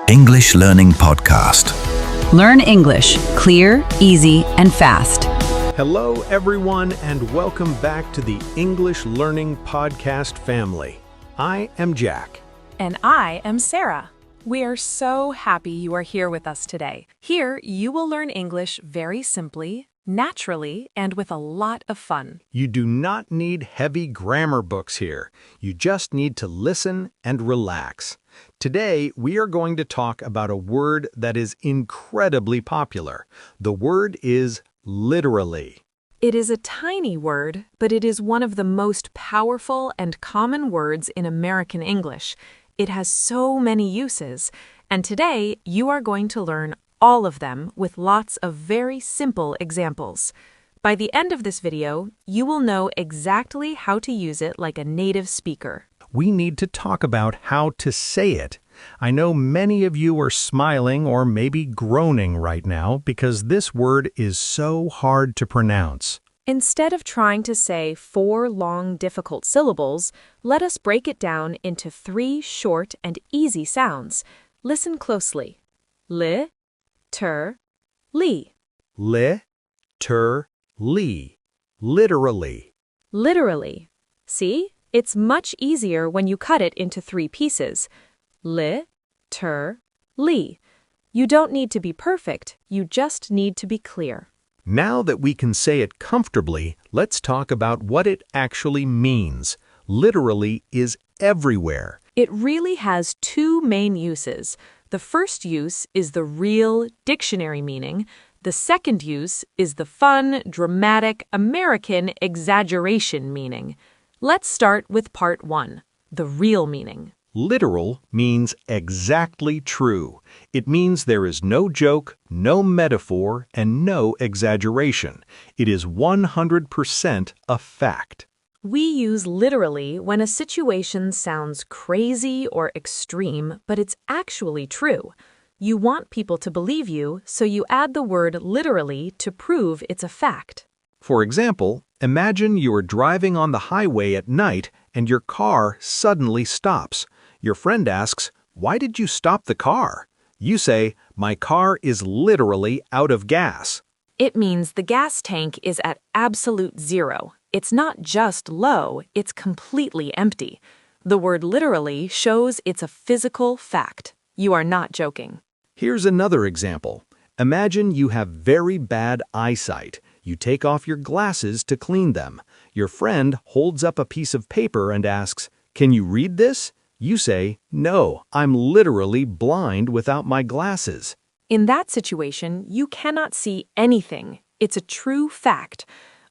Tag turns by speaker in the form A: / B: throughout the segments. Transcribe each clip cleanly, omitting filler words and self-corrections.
A: English Learning Podcast.
B: Learn English, clear, easy, and fast.
C: Hello, everyone, and welcome back to the English Learning Podcast family. I am Jack.
D: And I am Sarah. We are so happy you are here with us today. Here, you will learn English very simply, naturally, and with a lot of fun.
C: You do not need heavy grammar books here. You just need to listen and relax. Today, we are going to talk about a word that is incredibly popular. The word is literally.
D: It is a tiny word, but it is one of the most powerful and common words in American English. It has so many uses, and today you are going to learn all of them with lots of very simple examples. By the end of this video, you will know exactly how to use it like a native speaker.
C: We need to talk about how to say it. I know many of you are smiling or maybe groaning right now because this word is so hard to pronounce.
D: Instead of trying to say 4 long, difficult syllables, let us break it down into 3 short and easy sounds. Listen closely. Li-ter-lee.
C: Li-ter-lee. Literally.
D: Literally. See? It's much easier when you cut it into 3 pieces. Li-ter-lee. You don't need to be perfect, you just need to be clear.
C: Now that we can say it comfortably, let's talk about what it actually means. Literally is everywhere.
D: It really has 2 main uses. The first use is the real dictionary meaning. The second use is the fun, dramatic, American exaggeration meaning. Let's start with part 1, the real meaning.
C: Literal means exactly true. It means there is no joke, no metaphor, and no exaggeration. It is 100% a fact.
D: We use literally when a situation sounds crazy or extreme, but it's actually true. You want people to believe you, so you add the word literally to prove it's a fact.
C: For example, imagine you are driving on the highway at night and your car suddenly stops. Your friend asks, "Why did you stop the car?" You say, "My car is literally out of gas."
D: It means the gas tank is at absolute zero. It's not just low, it's completely empty. The word literally shows it's a physical fact. You are not joking.
C: Here's another example. Imagine you have very bad eyesight. You take off your glasses to clean them. Your friend holds up a piece of paper and asks, "Can you read this?" You say, "No, I'm literally blind without my glasses."
D: In that situation, you cannot see anything. It's a true fact.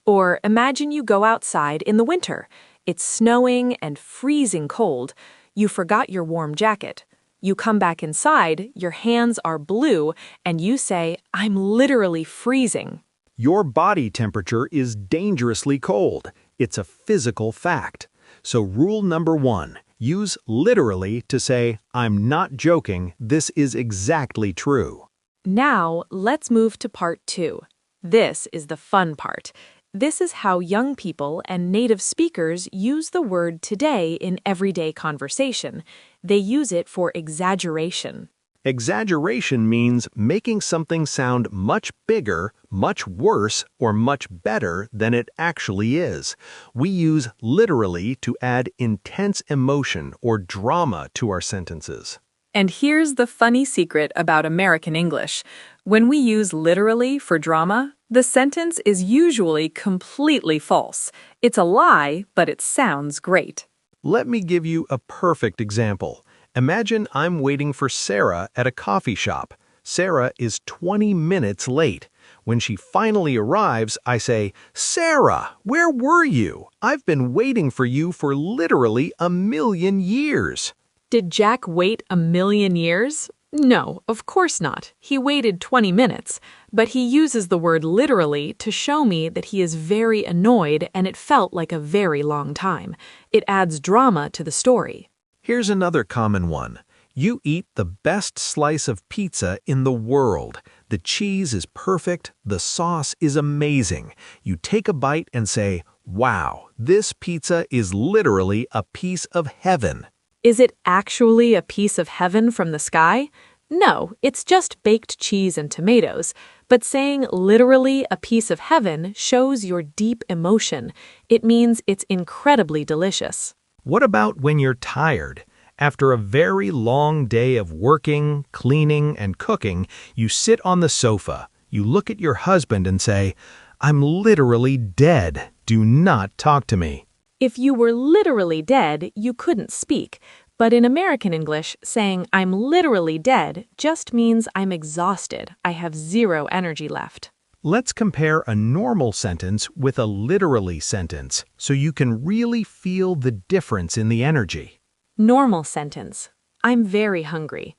D: Or imagine you go outside in the winter. It's snowing and freezing cold. You forgot your warm jacket. You come back inside, your hands are blue, and you say, "I'm literally freezing."
C: Your body temperature is dangerously cold. It's a physical fact. So rule number 1, use literally to say, "I'm not joking, this is exactly true."
D: Now, let's move to part 2. This is the fun part. This is how young people and native speakers use the word today in everyday conversation. They use it for exaggeration.
C: Exaggeration means making something sound much bigger, much worse, or much better than it actually is. We use literally to add intense emotion or drama to our sentences.
D: And here's the funny secret about American English. When we use literally for drama, the sentence is usually completely false. It's a lie, but it sounds great.
C: Let me give you a perfect example. Imagine I'm waiting for Sarah at a coffee shop. Sarah is 20 minutes late. When she finally arrives, I say, "Sarah, where were you? I've been waiting for you for literally 1,000,000 years."
D: Did Jack wait 1,000,000 years? No, of course not. He waited 20 minutes, but he uses the word literally to show me that he is very annoyed and it felt like a very long time. It adds drama to the story.
C: Here's another common one. You eat the best slice of pizza in the world. The cheese is perfect, the sauce is amazing. You take a bite and say, "Wow, this pizza is literally a piece of heaven."
D: Is it actually a piece of heaven from the sky? No, it's just baked cheese and tomatoes. But saying literally a piece of heaven shows your deep emotion. It means it's incredibly delicious.
C: What about when you're tired? After a very long day of working, cleaning, and cooking, you sit on the sofa. You look at your husband and say, "I'm literally dead. Do not talk to me."
D: If you were literally dead, you couldn't speak. But in American English, saying I'm literally dead just means I'm exhausted. I have zero energy left.
C: Let's compare a normal sentence with a literally sentence so you can really feel the difference in the energy.
D: Normal sentence. I'm very hungry.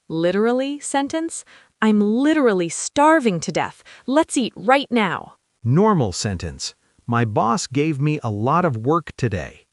D: Literally sentence. I'm literally starving to death. Let's eat right now.
C: Normal sentence. My boss gave me a lot of work today.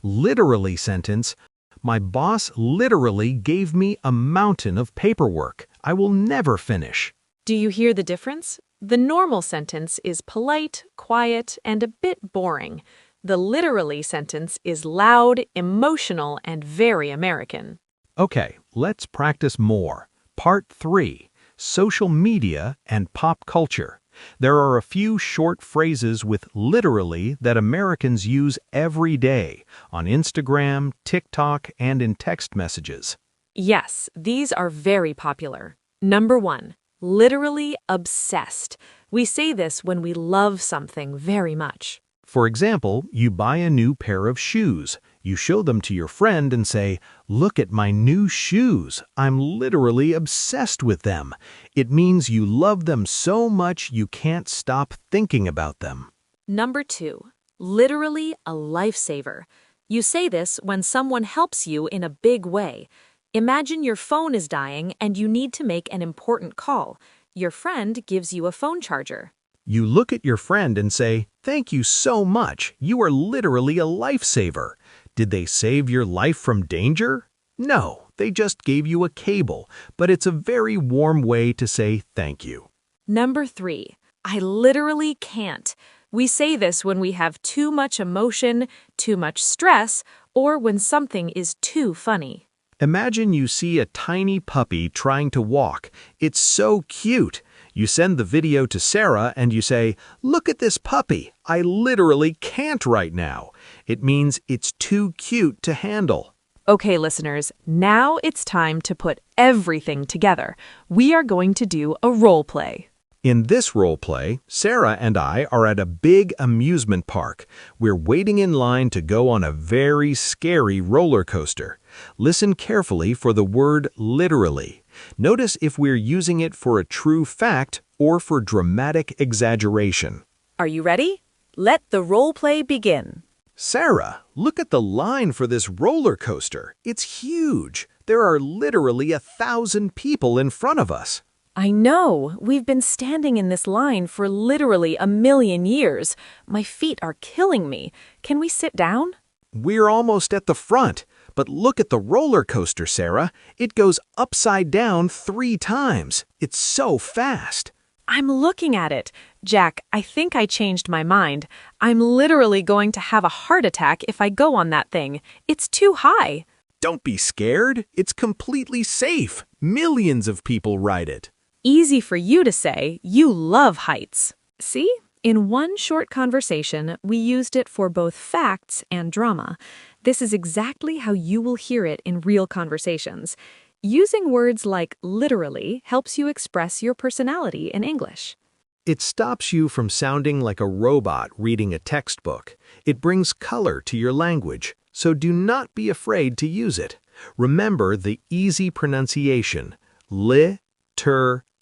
C: Literally sentence. My boss literally gave me a mountain of paperwork. I will never finish.
D: Do you hear the difference? The normal sentence is polite, quiet, and a bit boring. The literally sentence is loud, emotional, and very American.
C: Okay, let's practice more. Part 3. Social media and pop culture. There are a few short phrases with literally that Americans use every day on Instagram, TikTok, and in text messages.
D: Yes, these are very popular. Number 1, literally obsessed. We say this when we love something very much.
C: For example, you buy a new pair of shoes. You show them to your friend and say, "Look at my new shoes. I'm literally obsessed with them." It means you love them so much you can't stop thinking about them.
D: Number 2, literally a lifesaver. You say this when someone helps you in a big way. Imagine your phone is dying and you need to make an important call. Your friend gives you a phone charger.
C: You look at your friend and say, "Thank you so much. You are literally a lifesaver." Did they save your life from danger? No, they just gave you a cable, but it's a very warm way to say thank you.
D: Number 3, I literally can't. We say this when we have too much emotion, too much stress, or when something is too funny.
C: Imagine you see a tiny puppy trying to walk. It's so cute. You send the video to Sarah and you say, "Look at this puppy. I literally can't right now." It means it's too cute to handle.
D: Okay, listeners, now it's time to put everything together. We are going to do a role play.
C: In this role play, Sarah and I are at a big amusement park. We're waiting in line to go on a very scary roller coaster. Listen carefully for the word literally. Notice if we're using it for a true fact or for dramatic exaggeration.
D: Are you ready? Let the role play begin.
C: Sarah, look at the line for this roller coaster. It's huge. There are literally 1,000 people in front of us.
D: I know. We've been standing in this line for literally 1,000,000 years. My feet are killing me. Can we sit down?
C: We're almost at the front, but look at the roller coaster, Sarah. It goes upside down 3 times. It's so fast.
D: I'm looking at it. Jack, I think I changed my mind. I'm literally going to have a heart attack if I go on that thing. It's too high.
C: Don't be scared. It's completely safe. Millions of people ride it.
D: Easy for you to say. You love heights. See? In one short conversation, we used it for both facts and drama. This is exactly how you will hear it in real conversations. Using words like literally helps you express your personality in English.
C: It stops you from sounding like a robot reading a textbook. It brings color to your language, so do not be afraid to use it. Remember the easy pronunciation, Li-ter-lee,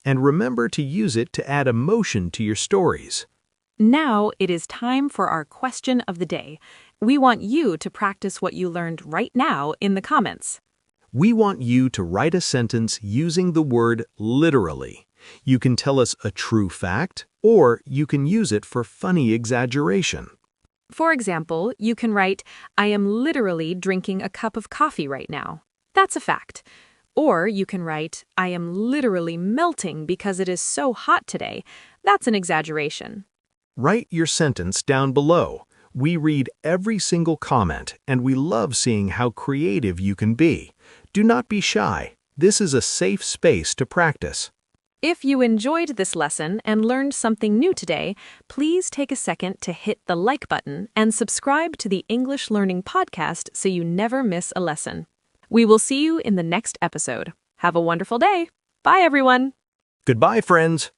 C: and remember to use it to add emotion to your stories.
D: Now it is time for our question of the day. We want you to practice what you learned right now in the comments.
C: We want you to write a sentence using the word literally. You can tell us a true fact, or you can use it for funny exaggeration.
D: For example, you can write, I am literally drinking a cup of coffee right now. That's a fact. Or you can write, I am literally melting because it is so hot today. That's an exaggeration.
C: Write your sentence down below. We read every single comment, and we love seeing how creative you can be. Do not be shy. This is a safe space to practice.
D: If you enjoyed this lesson and learned something new today, please take a second to hit the like button and subscribe to the English Learning Podcast so you never miss a lesson. We will see you in the next episode. Have a wonderful day. Bye, everyone.
C: Goodbye, friends.